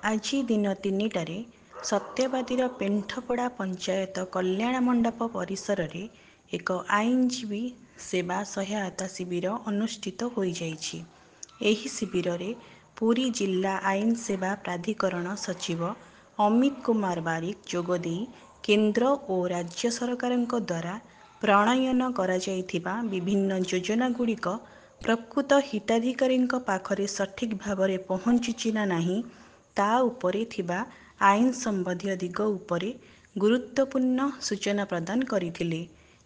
ଆଜି ଦିନ 3ଟାରେ ସତ୍ୟବାଦୀର ପେଣ୍ଠପଡ଼ା ପଞ୍ଚାୟତ କଲ୍ୟାଣ ମଣ୍ଡପ ପରିସରରେ ଏକ ଆଇନଜୀବୀ ସେବା ସହାୟତା ଶିବିର ଅନୁଷ୍ଠିତ ହୋଇଯାଇଛି। ଏହି ଶିବିରରେ ପୁରୀ ଜିଲ୍ଲା ଆଇନ ସେବା ପ୍ରାଧିକରଣ ସଚିବ ଅମିତ କୁମାର ବାରିକ ଯୋଗଦେଇ କେନ୍ଦ୍ର ଓ ରାଜ୍ୟ ସରକାରଙ୍କ ଦ୍ୱାରା ପ୍ରଣୟନ କରାଯାଇଥିବା ବିଭିନ୍ନ ଯୋଜନାଗୁଡ଼ିକ ପ୍ରକୃତ ହିତାଧିକାରୀଙ୍କ ପାଖରେ ସଠିକ୍ ଭାବରେ ପହଞ୍ଚୁଛି ନା ନାହିଁ ତା ଉପରେ ଥିବା ଆଇନ ସମ୍ବନ୍ଧୀୟ ଦିଗ ଉପରେ ଗୁରୁତ୍ୱପୂର୍ଣ୍ଣ ସୂଚନା ପ୍ରଦାନ କରିଥିଲେ।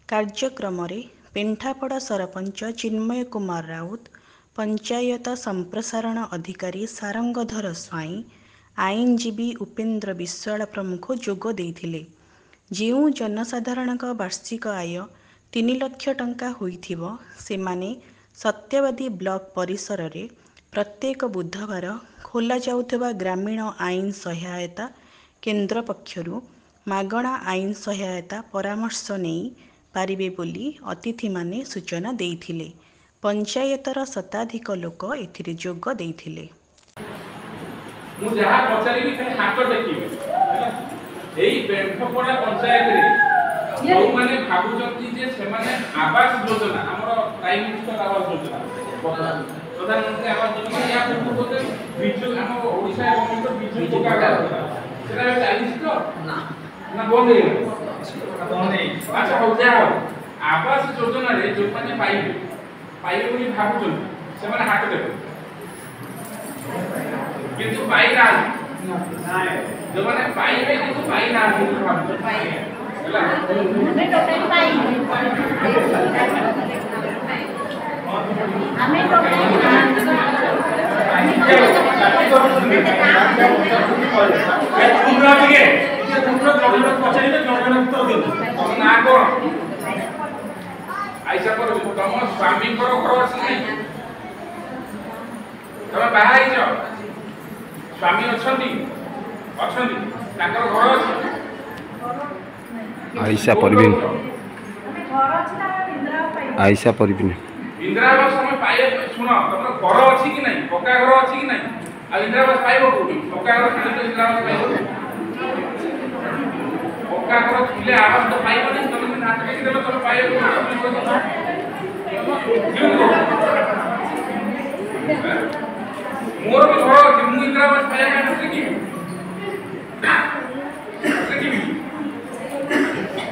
କାର୍ଯ୍ୟକ୍ରମରେ ପେଣ୍ଠାପଡ଼ା ସରପଞ୍ଚ ଚିନ୍ମୟ କୁମାର ରାଉତ, ପଞ୍ଚାୟତ ସମ୍ପ୍ରସାରଣ ଅଧିକାରୀ ସାରଙ୍ଗଧର ସ୍ୱାଇଁ, ଆଇନଜୀବୀ ଉପେନ୍ଦ୍ର ବିଶ୍ୱାଳ ପ୍ରମୁଖ ଯୋଗ ଦେଇଥିଲେ। ଯେଉଁ ଜନସାଧାରଣଙ୍କ ବାର୍ଷିକ ଆୟ 3 ଲକ୍ଷ ଟଙ୍କା ହୋଇଥିବ ସେମାନେ ସତ୍ୟବାଦୀ ବ୍ଲକ ପରିସରରେ ପ୍ରତ୍ୟେକ ବୁଧବାର ଖୋଲାଯାଉଥିବା ଗ୍ରାମୀଣ ଆଇନ ସହାୟତା କେନ୍ଦ୍ର ପକ୍ଷରୁ ମାଗଣା ଆଇନ ସହାୟତା ପରାମର୍ଶ ନେଇ ପାରିବେ ବୋଲି ଅତିଥିମାନେ ସୂଚନା ଦେଇଥିଲେ। ପଞ୍ଚାୟତର ଶତାଧିକ ଲୋକ ଏଥିରେ ଯୋଗ ଦେଇଥିଲେ। ମୁଁ ଯାହା ପଚାରିବି ଖାଲି ହାତ ଟେକିବେ। ଏଇ ପେଣ୍ଠପଡ଼ା ପଞ୍ଚାୟତରେ ଯେଉଁମାନେ ଭାବୁଛନ୍ତି ଯେ ସେମାନେ ଆବାସ ଯୋଜନା ଆମର ପ୍ରାଇମ ମିନିଷ୍ଟର ଆବାସ ଯୋଜନା ପ୍ରଧାନମନ୍ତ୍ରୀ ଆବାସ ଯୋଜନା ଏହା ପୂର୍ବରୁ ବିଜୁ ଆମ ଓଡ଼ିଶା ଗଭର୍ଣ୍ଣମେଣ୍ଟ ବିଜୁ ପକ୍କା ଘର ସେଟା ଚାଲିଛି ତ ନା ବନ୍ଦ ହେଇଗଲା? ଆଚ୍ଛା ହଉ ଯାହା ହଉ ଆବାସ ଯୋଜନାରେ ଯେଉଁମାନେ ପାଇବେ ବୋଲି ଭାବୁଛନ୍ତି ସେମାନେ ହାତ ଟେକିବେ କିନ୍ତୁ ପାଇନାହାନ୍ତି। ଯୋଉମାନେ ପାଇବେ କିନ୍ତୁ ପାଇନାହାନ୍ତି ଆଇସା କର ତମ ସ୍ୱାମୀଙ୍କର ଘର ଅଛି ନାହିଁ? ତମେ ବାହା ହେଇଛ, ସ୍ୱାମୀ ଅଛନ୍ତି ତାଙ୍କର ଘର ଅଛି? ଆଇସା ପରିବିନ ଇନ୍ଦିରା ଆବାସ ତମେ ପାଇବ। ଶୁଣ ତମର ଘର ଅଛି କି ନାହିଁ? ପକ୍କା ଘର ଅଛି କି ନାହିଁ? ଆଉ ଇନ୍ଦିରା ଆବାସ ପାଇବ କୋଉଠି? ପକ୍କା ଘର ଥିଲେ ତ ଇନ୍ଦିରା ଆବାସ ପାଇବ। ପକ୍କା ଘର ଥିଲେ ଆବାସ ତ ପାଇବନି। ତମେ ହାତ ଟେକି ଦେଲେ ତମେ ପାଇବ। ମୋର ବି ଘର ଅଛି, ମୁଁ ଇନ୍ଦିରା ଆବାସ ପାଇବା ପାଇଁ ହାତ ଟେକିବି?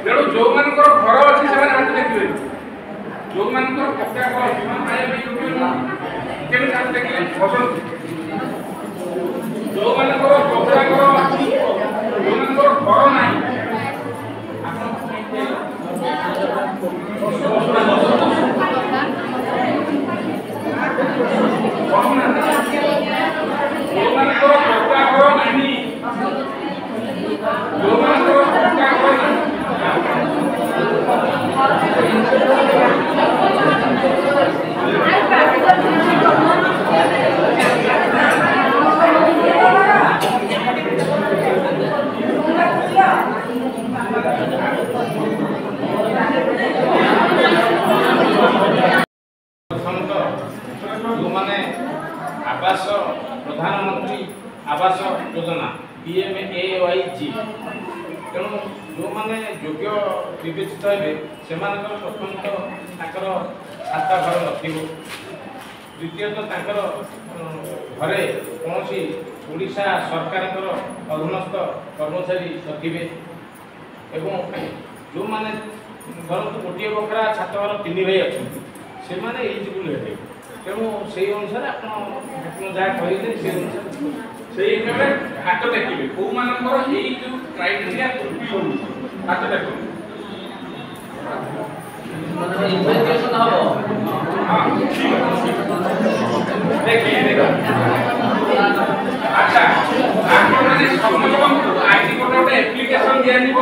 ତେଣୁ ଯୋଉମାନଙ୍କର ଘର ଅଛି ସେମାନେ ହାତ ଟେକିବେ, ଯୋଉମାନଙ୍କର ପକ୍କା ଘର ଅଛି ସେମାନେ ପାଇବା ପାଇଁ ଯୋଗ୍ୟ ନୁହଁ। କେମିତି ହାତ ଟେକିଲେ? ଯୋଉମାନଙ୍କର ପକ୍କା ଘର ଅଛି, ଯୋଉମାନଙ୍କର ଘର ନାହିଁ ଯୋଉମାନଙ୍କର ପକ୍କା ଘର ନାହିଁ ଯୋଉମାନେ ଆବାସ ପ୍ରଧାନମନ୍ତ୍ରୀ ଆବାସ ଯୋଜନା PMAYG, ତେଣୁ ଯେଉଁମାନେ ଯୋଗ୍ୟ ବିବେଚିତ ହେବେ ସେମାନଙ୍କର ପ୍ରଥମତଃ ତାଙ୍କର ଛାତ ଘର ନଥିବ, ଦ୍ୱିତୀୟତଃ ତାଙ୍କର ଘରେ କୌଣସି ଓଡ଼ିଶା ସରକାରଙ୍କର ଅଧୀନସ୍ଥ କର୍ମଚାରୀ ନଥିବେ ଏବଂ ଯେଉଁମାନେ ଧରନ୍ତୁ ଗୋଟିଏ ବଖରା ଛାତ ଘର 3 ଭାଇ ଅଛନ୍ତି ସେମାନେ ଏଲିଜିବୁଲ୍ ହେବେ। ତେଣୁ ସେଇ ଅନୁସାରେ ଆପଣ ଯାହା କହିଲେ ସେଇ ଅନୁସାରେ ସେଇ ହିସାବରେ ହାତ ଟେକିବେ। କୋଉମାନଙ୍କର ଏଇ ଯୋଉ କ୍ରାଇଟେରିଆ ପୂର୍ତ୍ତି ହଉଛି ହାତ ଟେକିବେ। ଆଚ୍ଛା ଆପଣମାନେ ସମସ୍ତଙ୍କୁ ଆଜି ଗୋଟେ ଆପ୍ଲିକେସନ ଦିଆଯିବ।